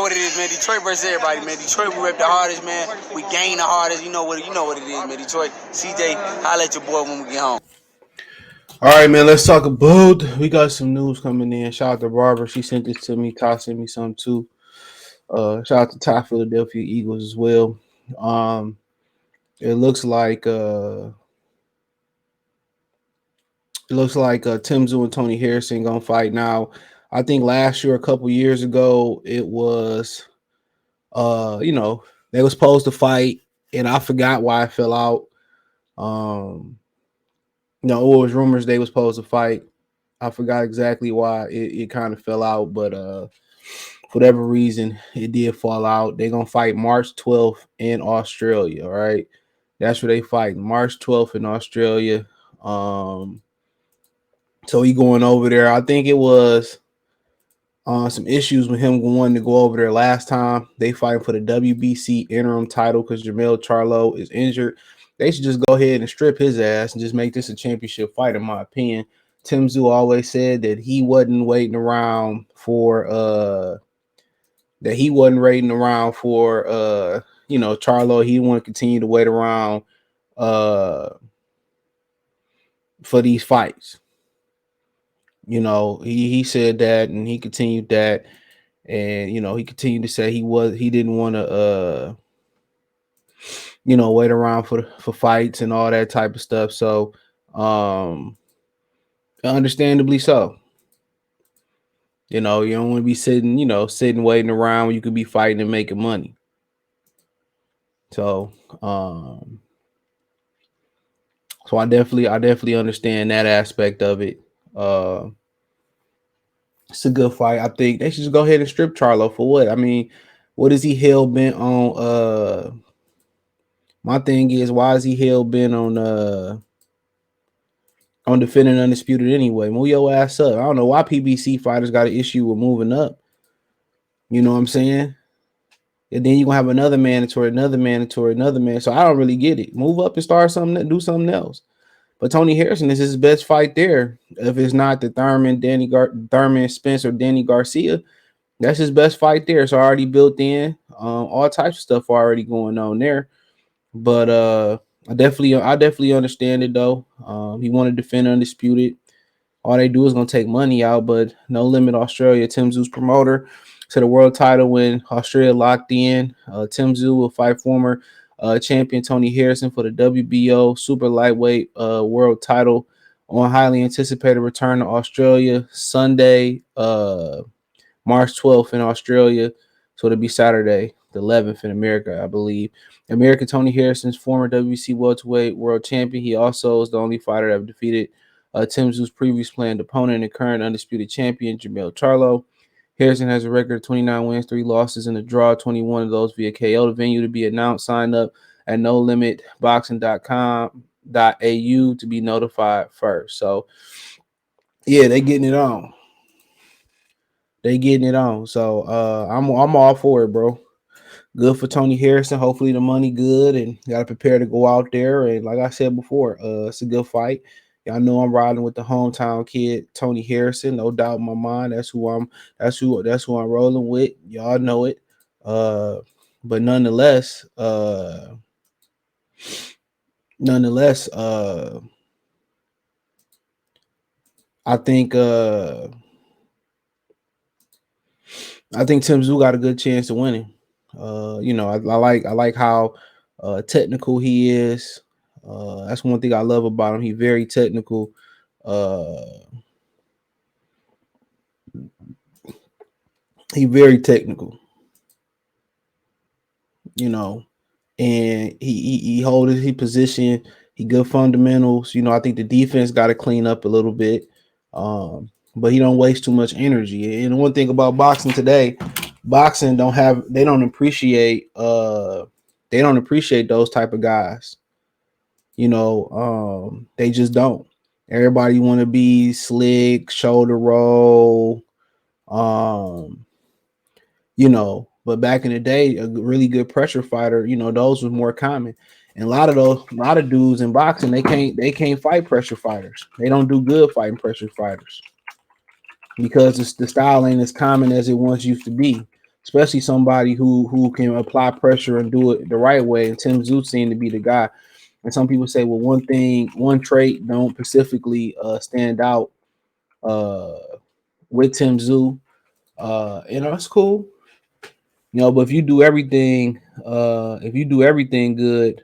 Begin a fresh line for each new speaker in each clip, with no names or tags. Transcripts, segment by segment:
what it is, man. Detroit versus everybody, man. Detroit, we rep the hardest, man. We gain the hardest. You know what it is, man. Detroit, CJ, holla at your boy when we get home.
All right, man. Let's talk about. We got some news coming in. Shout out to Barbara. She sent this to me. Ty sent me some too. Shout out to Ty Philadelphia Eagles as well. It looks like Tszyu and Tony Harrison gonna fight now. I think last year, a couple years ago, it was they were supposed to fight, and I forgot why it fell out. It was rumors they were supposed to fight. I forgot exactly why it kind of fell out, but for whatever reason, it did fall out. They're gonna fight March 12th in Australia. All right, that's where they fight, March 12th in Australia. So he going over there. I think it was some issues with him wanting to go over there last time. They fighting for the WBC interim title because Jermell Charlo is injured. They should just go ahead and strip his ass and just make this a championship fight, in my opinion. Tszyu always said that he wasn't waiting around for Charlo. He want to continue to wait around for these fights. He said that, and he continued that, and he continued to say he didn't want to wait around for fights and all that type of stuff. So understandably so. You don't want to be sitting waiting around when you could be fighting and making money. So I definitely understand that aspect of it. It's a good fight. I think they should just go ahead and strip Charlo for what? I mean, what is he hell bent on? My thing is, why is he hell bent on defending undisputed anyway? Move your ass up. I don't know why PBC fighters got an issue with moving up. You know what I'm saying? And then you're gonna have another mandatory. So I don't really get it. Move up and start something, do something else. But Tony Harrison is his best fight there. If it's not the Thurman Spence or Danny Garcia, that's his best fight there. So already built in. All types of stuff already going on there. But I definitely understand it though. He wanted to defend undisputed. All they do is gonna take money out, but No Limit Australia, Tszyu's promoter, said the world title when Australia locked in. Tszyu will fight former champion Tony Harrison for the WBO super lightweight world title on highly anticipated return to Australia Sunday, March 12th in Australia. So it'll be Saturday, the 11th in America, I believe. American Tony Harrison's former WBC welterweight world champion. He also is the only fighter to have defeated Tszyu's previous planned opponent and current undisputed champion, Jermell Charlo. Harrison has a record of 29 wins, 3 losses in the draw, 21 of those via KO. The venue to be announced. Sign up at nolimitboxing.com.au to be notified first. So, yeah, they getting it on. So, I'm all for it, bro. Good for Tony Harrison. Hopefully the money good, and got to prepare to go out there. And like I said before, it's a good fight. Y'all know I'm riding with the hometown kid, Tony Harrison, no doubt in my mind. That's who I'm rolling with. Y'all know it. But nonetheless, I think Tszyu got a good chance of winning. I like how technical he is. That's one thing I love about him. He's very technical. He's very technical. And he holds his position. He good fundamentals. I think the defense got to clean up a little bit. But he don't waste too much energy. And one thing about boxing today, boxing they don't appreciate those type of guys. They just don't. Everybody want to be slick, shoulder roll, but back in the day, a really good pressure fighter, those was more common. And a lot of dudes in boxing, they can't fight pressure fighters. They don't do good fighting pressure fighters because the style ain't as common as it once used to be. especially somebody who can apply pressure and do it the right way. And Tim Tszyu seemed to be the guy. And some people say, well, one trait don't specifically stand out with Tim Tszyu. It's cool. But if you do everything good,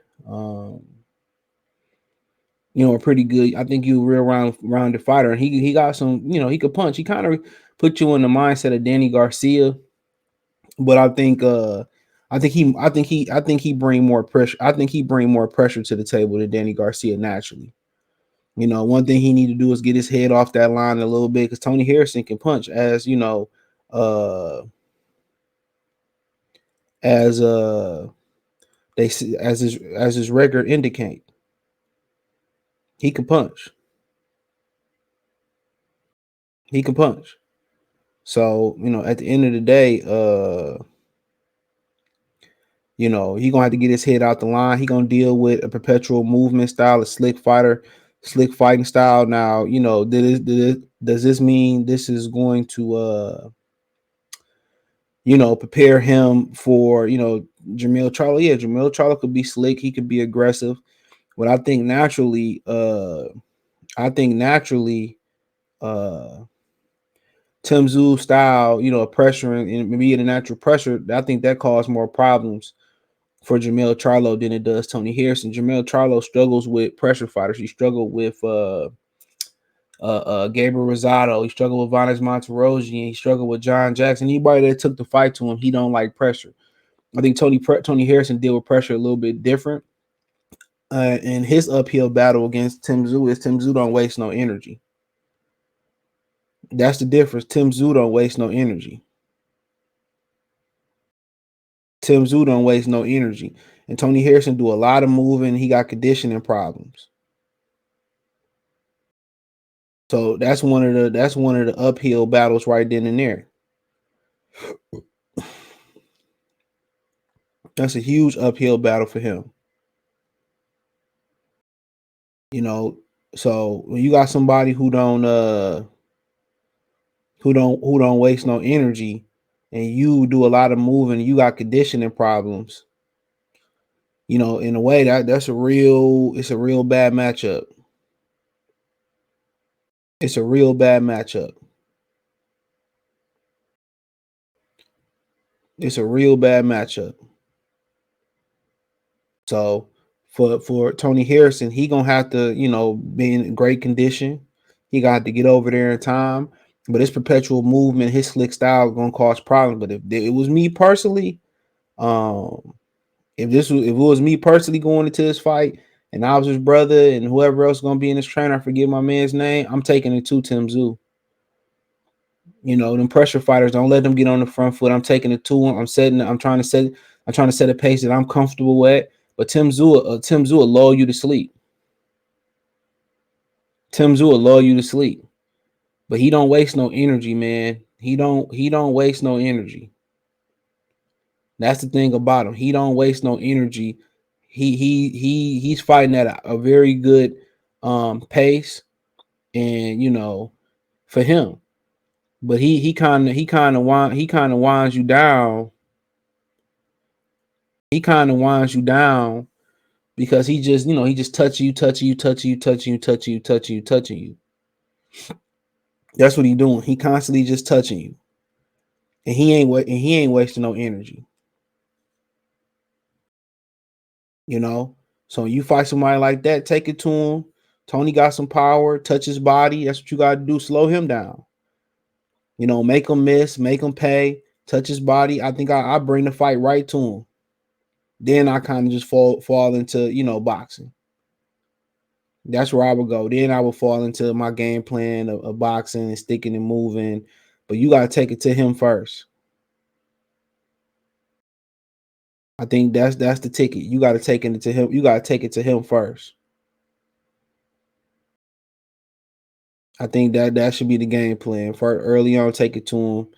pretty good. I think you a real rounded fighter, and he got some. He could punch. He kind of put you in the mindset of Danny Garcia, but I think he bring more pressure. I think he bring more pressure to the table than Danny Garcia naturally. One thing he need to do is get his head off that line a little bit, because Tony Harrison can punch, as his record indicate. He can punch. He can punch. So, at the end of the day, he gonna have to get his head out the line. He gonna deal with a perpetual movement style, a slick fighting style. Now, does this mean this is going to prepare him for, Jermell Charlo? Yeah, Jermell Charlo could be slick, he could be aggressive. But I think naturally, Tim Tszyu style, pressure and being a natural pressure, I think that caused more problems for Jermell Charlo than it does Tony Harrison. Jermell Charlo struggles with pressure fighters. He struggled with Gabriel Rosado. He struggled with Vanes Monterosi, and he struggled with John Jackson. Anybody that took the fight to him, he don't like pressure. I think Tony Harrison deal with pressure a little bit different. And his uphill battle against Tim Tszyu is Tim Tszyu don't waste no energy. That's the difference. Tim Tszyu don't waste no energy. Tim Tszyu don't waste no energy. And Tony Harrison do a lot of moving. He got conditioning problems. So that's one of the uphill battles right then and there. That's a huge uphill battle for him. So when you got somebody who don't waste no energy, and you do a lot of moving, you got conditioning problems, in a way it's a real bad matchup. It's a real bad matchup. It's a real bad matchup. So for Tony Harrison, he gonna have to, be in great condition. He got to get over there in time. But his perpetual movement, his slick style is gonna cause problems. But if it was me personally, if it was me personally going into this fight, and I was his brother and whoever else is gonna be in this trainer, I forget my man's name, I'm taking it to Tim Tszyu. Them pressure fighters, don't let them get on the front foot. I'm taking it to him. I'm trying to set a pace that I'm comfortable with. But Tim Tszyu will lull you to sleep. Tim Tszyu will lull you to sleep. But he don't waste no energy, man. He don't waste no energy. That's the thing about him. He don't waste no energy. He's fighting at a very good pace, and for him. But he kind of winds you down. He kind of winds you down because he just touching you. That's what he doing. He constantly just touching you, and he ain't wasting no energy. So you fight somebody like that, take it to him. Tony got some power, touch his body. That's what you got to do. Slow him down. Make him miss, make him pay, touch his body. I think I bring the fight right to him. Then I kind of just fall into, boxing. That's where I would go. Then I would fall into my game plan of boxing and sticking and moving. But you got to take it to him first. I think that's the ticket. You got to take it to him. You got to take it to him first. I think that should be the game plan. For early on, take it to him.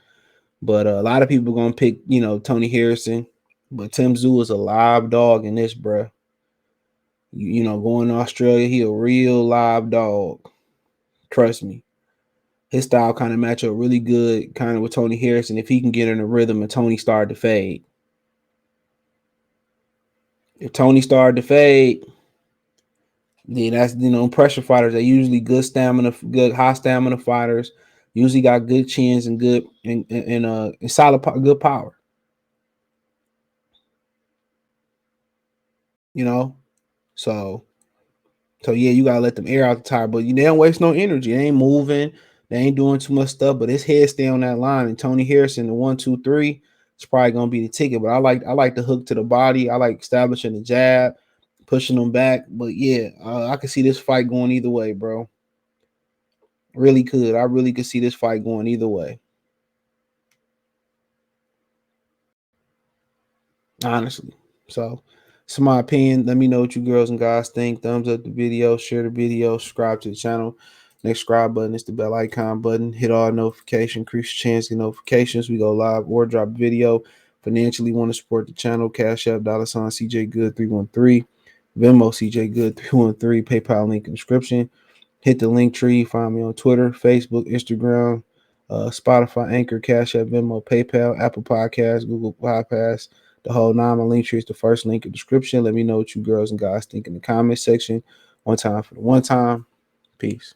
But a lot of people are gonna pick, Tony Harrison. But Tim Tszyu is a live dog in this, bruh. Going to Australia, he a real live dog. Trust me. His style kind of match up really good kind of with Tony Harrison if he can get in a rhythm and Tony started to fade. If Tony started to fade, then that's, pressure fighters. They usually good stamina, good high stamina fighters. Usually got good chins and good and solid, good power. So yeah, you gotta let them air out the tire, but they don't waste no energy. They ain't moving, they ain't doing too much stuff, but his head stay on that line. And Tony Harrison, the 1-2-3, it's probably gonna be the ticket. But I like the hook to the body. I like establishing the jab, pushing them back. But yeah, I could see this fight going either way, bro. Really could. I really could see this fight going either way. Honestly. So it's my opinion. Let me know what you girls and guys think. Thumbs up the video, share the video, subscribe to the channel. Next subscribe button is the bell icon button. Hit all notifications, increase your chance to get notifications. We go live or drop video. Financially want to support the channel. Cash App, $ CJ Good 313. Venmo CJ Good 313. PayPal link in the description. Hit the link tree. Find me on Twitter, Facebook, Instagram, Spotify, Anchor, Cash App, Venmo, PayPal, Apple Podcasts, Google Podcasts. The whole nine. My link tree is the first link in the description. Let me know what you girls and guys think in the comment section. One time for the one time. Peace.